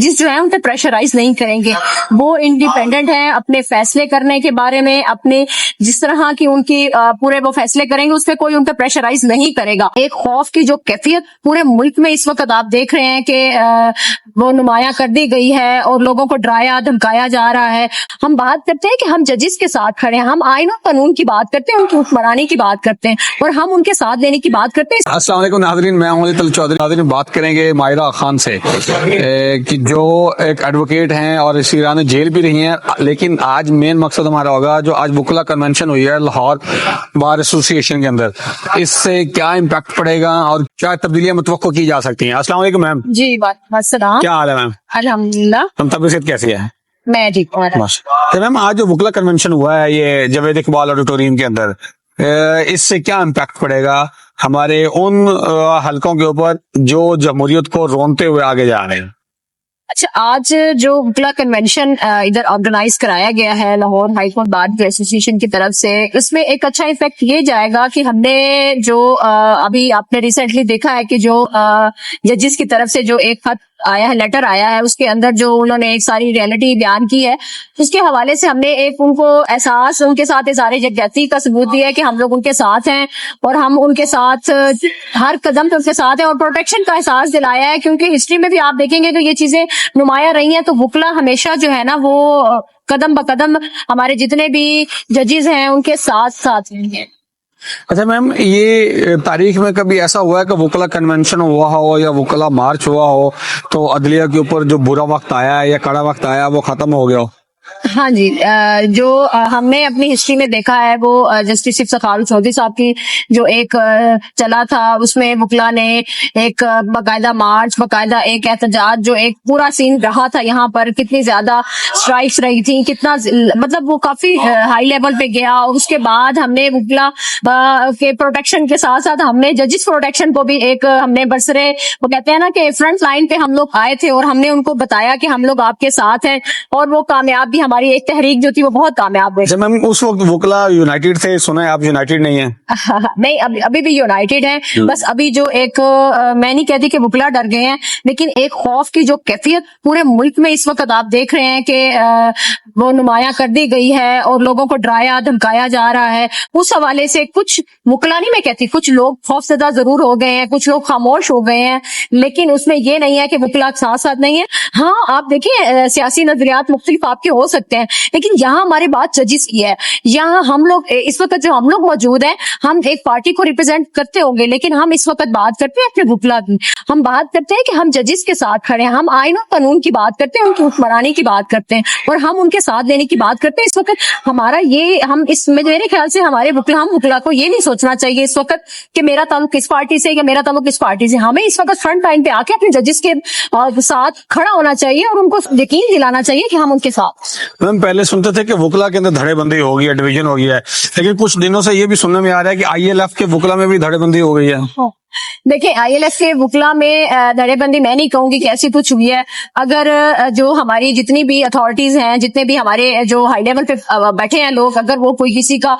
जजेस जो है उन पे प्रेशराइज नहीं करेंगे। वो इंडिपेंडेंट हैं अपने फैसले करने के बारे में, अपने जिस तरह की उनकी पूरे वो फैसले करेंगे उस पर कोई उन पे प्रेशराइज नहीं करेगा। एक खौफ की जो कैफियत पूरे मुल्क में इस वक्त आप देख रहे हैं कि वो नुमाया कर दी गई है और लोगों को डराया धमकाया जा रहा है। हम बात करते हैं कि हम जजेस के साथ खड़े हैं, हम आईन और कानून की बात करते हैं, उनकी हुक्मरानी की बात करते हैं और हम उनके साथ देने की बात करते हैं। अस्सलाम वालेकुम नाज़रीन, मैं हूं तल चौधरी। नाज़रीन, बात करेंगे माहिरा खान से कि जो एक एडवोकेट हैं और इस ईरान में जेल भी रही हैं, लेकिन आज मेन मकसद हमारा होगा जो आज वकला कन्वेंशन हुई है लाहौर बार एसोसिएशन के अंदर, इससे क्या इम्पैक्ट पड़ेगा और क्या तब्दीलियां मुतवक्को की जा सकती हैं। अस्सलाम वालेकुम मैम। जी वालेकुम, क्या हाल है मैम? अल्हम्दुलिल्लाह। तुम तबीयत कैसी है? मैं ठीक हूँ। तो मैम, आज जो वकला कन्वेंशन हुआ है ये जावेद इकबाल ऑडिटोरियम के अंदर, इससे क्या इम्पैक्ट पड़ेगा हमारे उन हलकों के ऊपर जो जमहूरियत को रोनते हुए आगे जा रहे हैं? अच्छा, आज जो वकला कन्वेंशन इधर ऑर्गेनाइज कराया गया है Lahore high court bar association की तरफ से, इसमें एक अच्छा इफेक्ट ये जाएगा कि हमने जो अभी आपने रिसेंटली देखा है कि जो जजेस की तरफ से जो एक खत आया है, लेटर आया है, उसके अंदर जो उन्होंने एक सारी रियलिटी बयान की है, उसके हवाले से हमने एक उनको एहसास, उनके साथ इज़हार यकजहती का सबूत दिया है कि हम लोग उनके साथ हैं और हम उनके साथ हर कदम पे उनके साथ हैं और प्रोटेक्शन का एहसास दिलाया है। क्योंकि हिस्ट्री में भी आप देखेंगे तो ये चीजें नुमाया रही हैं, तो वकला हमेशा जो है ना वो कदम ब कदम हमारे जितने भी जजेस हैं उनके साथ साथ हैं। अच्छा मैम, ये तारीख में कभी ऐसा हुआ है कि वकला कन्वेंशन हुआ हो या वकला मार्च हुआ हो तो अदलिया के ऊपर जो बुरा वक्त आया है या कड़ा वक्त आया वो खत्म हो गया हो? हाँ जी, जो हमने अपनी हिस्ट्री में देखा है वो जस्टिस इफ्तिखार चौधरी साहब की जो एक चला था, उसमें वकला ने एक बाकायदा मार्च, बाकायदा एक एहतजाज, जो एक पूरा सीन रहा था यहाँ पर, कितनी ज्यादा स्ट्राइक्स रही थी, कितना मतलब वो काफी हाई लेवल पे गया। और उसके बाद हमने वकला के प्रोटेक्शन के साथ साथ हमने जजिस प्रोटेक्शन को भी एक हमने बरसरे, वो कहते हैं ना कि फ्रंट लाइन पे हम लोग आए थे और हमने उनको बताया कि हम लोग आपके साथ हैं और वो कामयाब भी, हमारी एक तहरीक जो थी वो बहुत कामयाब हुई। मैम, उस वक्त वकला यूनाइटेड थे, सुना है आप यूनाइटेड नहीं है? नहीं, अभी भी यूनाइटेड है। बस अभी जो एक मैं नहीं कहती कि वकला डर गए हैं, लेकिन एक खौफ की जो कैफियत पूरे मुल्क में इस वक्त आप देख रहे हैं कि वो नुमाया कर दी गई है और लोगों को डराया धमकाया जा रहा है। उस हवाले से कुछ वकला नहीं मैं कहती, कुछ लोग खौफजदा जरूर हो गए हैं, कुछ लोग खामोश हो गए हैं, लेकिन उसमें ये नहीं है कि वकला साथ साथ नहीं है। हाँ, आप देखिए सियासी नजरियात मुख्तलिफ आपके हो सकते हैं, लेकिन यहाँ हमारी बात जजिस की है। यहाँ हम लोग इस वक्त जो हम लोग मौजूद हैं, हम एक पार्टी को रिप्रेजेंट करते होंगे, लेकिन हम इस वक्त बात करते हैं अपने वकला की। हम बात करते हैं कि हम जजिस के साथ खड़े हैं, हम आईन और कानून की बात करते हैं, उनकी हुक्मरानी की बात करते हैं और हम उनके साथ देने की बात करते हैं। इस वक्त हमारा ये, हम इस मेरे ख्याल से हमारे हम वकला को ये नहीं सोचना चाहिए इस वक्त कि मेरा ताल्लुक किस पार्टी से या मेरा ताल्लुक किस पार्टी से। हमें इस वक्त फ्रंट लाइन पे आके अपने जजिस के साथ खड़ा होना चाहिए और उनको यकीन दिलाना चाहिए कि हम उनके साथ। मैम, पहले सुनते थे कि वकला के अंदर धड़ेबंदी हो गई है, डिवीजन हो गया है, लेकिन कुछ दिनों से ये भी सुनने में आ रहा है कि ILF के वकला में भी धड़ेबंदी हो गई है। देखिए, ILF के वकला में धड़ेबंदी मैं नहीं कहूंगी कि ऐसी कुछ हुई है। अगर जो हमारी जितनी भी अथॉरिटीज हैं, जितने भी हमारे जो हाई लेवल पे बैठे हैं लोग, अगर वो कोई किसी का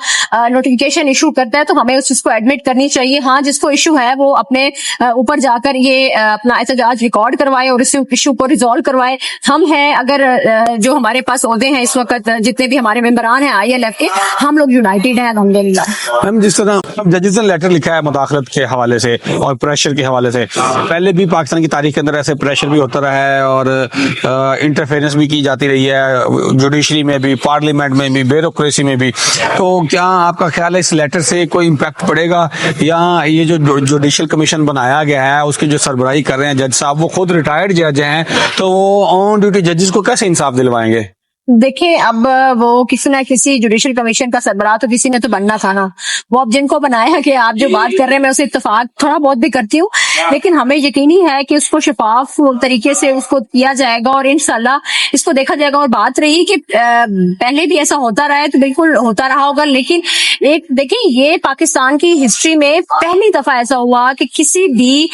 नोटिफिकेशन इशू करता है तो हमें उस चीज को एडमिट करनी चाहिए। हाँ, जिसको इशू है वो अपने ऊपर जाकर ये अपना एहतजाज रिकॉर्ड करवाए और इस इशू को रिजॉल्व करवाए। हम हैं, अगर जो हमारे पास ओहदे हैं इस वक्त, जितने भी हमारे मेंबरान हैं ILF के, हम लोग यूनाइटेड हैं अल्हम्दुलिल्लाह। मैम, जिस तरह जजेस ने लेटर लिखा है मुदाखलत के हवाले से और प्रेशर के हवाले से, पहले भी पाकिस्तान की तारीख के अंदर ऐसे प्रेशर भी होता रहा है और इंटरफेरेंस भी की जाती रही है, जुडिशरी में भी, पार्लियामेंट में भी, ब्यूरोक्रेसी में भी। तो क्या आपका ख्याल है इस लेटर से कोई इम्पैक्ट पड़ेगा या ये जो जुडिशल कमीशन बनाया गया है उसकी जो सरबराही कर रहे हैं जज साहब, वो खुद रिटायर्ड जज हैं, तो वो ऑन ड्यूटी जजेस को कैसे इंसाफ दिलवाएंगे? देखिए, अब वो किसी ना किसी जुडिशल कमीशन का सरबराह तो किसी ने तो बनना था ना। वो अब जिनको बनाया कि आप जो बात कर रहे हैं मैं उसे इत्तेफाक थोड़ा बहुत भी करती हूँ, लेकिन हमें यकीनी है कि उसको शफाफ तरीके से उसको किया जाएगा और इंशाल्लाह इसको देखा जाएगा। और बात रही कि पहले भी ऐसा होता रहा है तो बिल्कुल होता रहा होगा, लेकिन एक देखिए, ये पाकिस्तान की हिस्ट्री में पहली दफा ऐसा हुआ कि किसी भी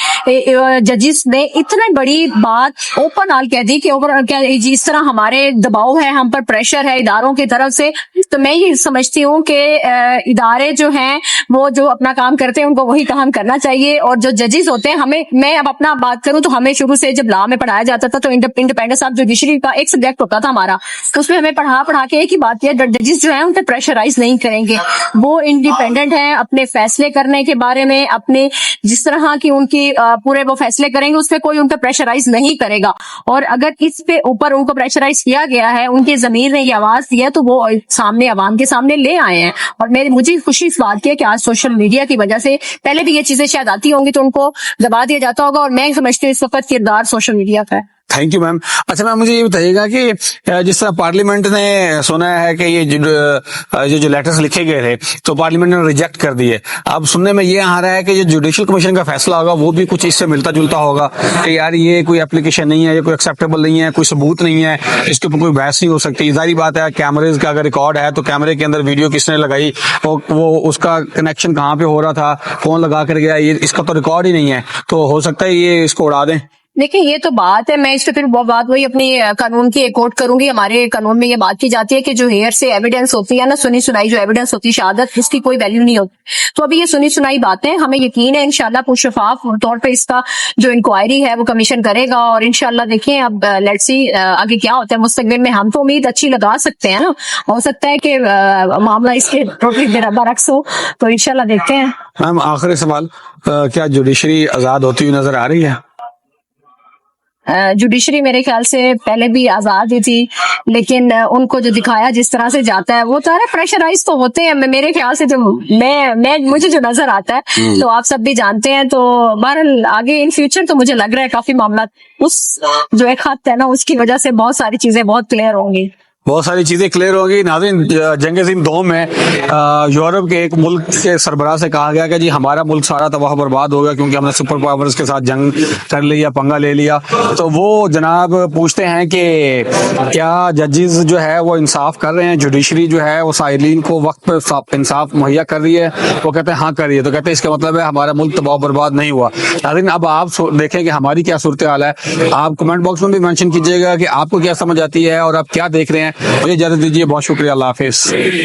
जजिस ने इतनी बड़ी बात ओपन ऑल कह दी कि जिस तरह हमारे दबाव है, हम पर प्रेशर है इदारों की तरफ से, तो मैं ये समझती हूँ कि इदारे जो हैं वो जो अपना काम करते हैं उनको वही काम करना चाहिए। और जो जजेस होते हैं, हमें, मैं अब अपना बात करूं तो हमें शुरू से जब लॉ में पढ़ाया जाता था तो इंडिपेंडेंस ऑफ जुडिशरी का एक सब्जेक्ट होता था हमारा, तो उसमें हमें पढ़ा के एक ही बात किया, जजेस जो है उन पर प्रेशराइज नहीं करेंगे, वो इंडिपेंडेंट है अपने फैसले करने के बारे में, अपने जिस तरह की उनकी पूरे वो फैसले करेंगे उस पर कोई उनका प्रेशराइज नहीं करेगा। और अगर इस पे ऊपर उनको प्रेशराइज किया गया है, उनकी जमीर ने ये आवाज दी है, तो वो सामने अवाम के सामने ले आए हैं। और मुझे खुशी इस बात की है कि आज सोशल मीडिया की वजह से, पहले भी ये चीजें शायद आती होंगी तो उनको दबा दिया जाता होगा, और मैं समझती हूँ इस वक्त किरदार सोशल मीडिया का है। Thank you ma'am. अच्छा मैम, मुझे ये बताइएगा कि जिस तरह पार्लियामेंट ने सुना है कि ये जो लेटर्स लिखे गए थे तो पार्लियामेंट ने रिजेक्ट कर दिए, अब सुनने में ये आ रहा है कि जो जुडिशल कमीशन का फैसला होगा वो भी कुछ इससे मिलता जुलता होगा कि यार ये कोई एप्लीकेशन नहीं है, ये कोई एक्सेप्टेबल नहीं है, कोई सबूत नहीं है, इसके ऊपर कोई बहस नहीं हो सकती। जाहिर बात है, कैमरेज का अगर रिकॉर्ड है तो कैमरे के अंदर वीडियो किसने लगाई, वो उसका कनेक्शन कहाँ पे हो रहा था, कौन लगा कर गया, ये इसका तो रिकॉर्ड ही नहीं है, तो हो सकता है ये इसको उड़ा दें। देखिए ये तो बात है, मैं इस पे फिर वो बात वही अपनी कानून की कोट करूंगी। हमारे कानून में ये बात की जाती है कि जो हेयर से एविडेंस होती है ना, सुनी सुनाई जो एविडेंस होती है, शहादत, इसकी कोई वैल्यू नहीं होती। तो अभी ये सुनी सुनाई बातें, हमें यकीन है इंशाल्लाह पुरशफाफ तौर पे इसका जो इंक्वायरी है वो कमीशन करेगा, और इंशाल्लाह देखिए अब लेट्स सी आगे क्या होता है मुस्तकबिल में। हम तो उम्मीद अच्छी लगा सकते हैं ना, हो सकता है कि मामला इसके टोटली बरअक्स हो, तो इंशाल्लाह देखते हैं। मैम आखिरी सवाल, क्या जुडिशरी आजाद होती हुई नजर आ रही है? जुडिशरी मेरे ख्याल से पहले भी आजाद ही थी, लेकिन उनको जो दिखाया जिस तरह से जाता है वो सारे प्रेशराइज तो होते हैं मेरे ख्याल से, जो मैं मुझे जो नजर आता है तो आप सब भी जानते हैं। तो बहरहाल आगे इन फ्यूचर तो मुझे लग रहा है काफी मामला उस जो एक खत है ना उसकी वजह से बहुत सारी चीजें बहुत क्लियर होंगी, बहुत सारी चीजें क्लियर होगी। नाज़रीन, जंग-ए-अज़ीम 2 में यूरोप के एक मुल्क के सरबराह से कहा गया कि जी हमारा मुल्क सारा तबाह बर्बाद हो गया क्योंकि हमने सुपर पावर्स के साथ जंग कर लिया, पंगा ले लिया। तो वो जनाब पूछते हैं कि क्या जजेस जो है वो इंसाफ कर रहे हैं, जुडिशरी जो है वो साइलिन को वक्त पर इंसाफ मुहैया कर रही है? वो कहते हैं हाँ कर रही है। तो कहते हैं इसका मतलब है हमारा मुल्क तबाह बर्बाद नहीं हुआ। नाज़रीन, अब आप देखें कि हमारी क्या सूरत हाल है। आप कमेंट बॉक्स में भी मेंशन कीजिएगा कि आपको क्या समझ आती है और आप क्या देख रहे हैं। मुझे इजाजत दीजिए, बहुत शुक्रिया, अल्लाह हाफिज।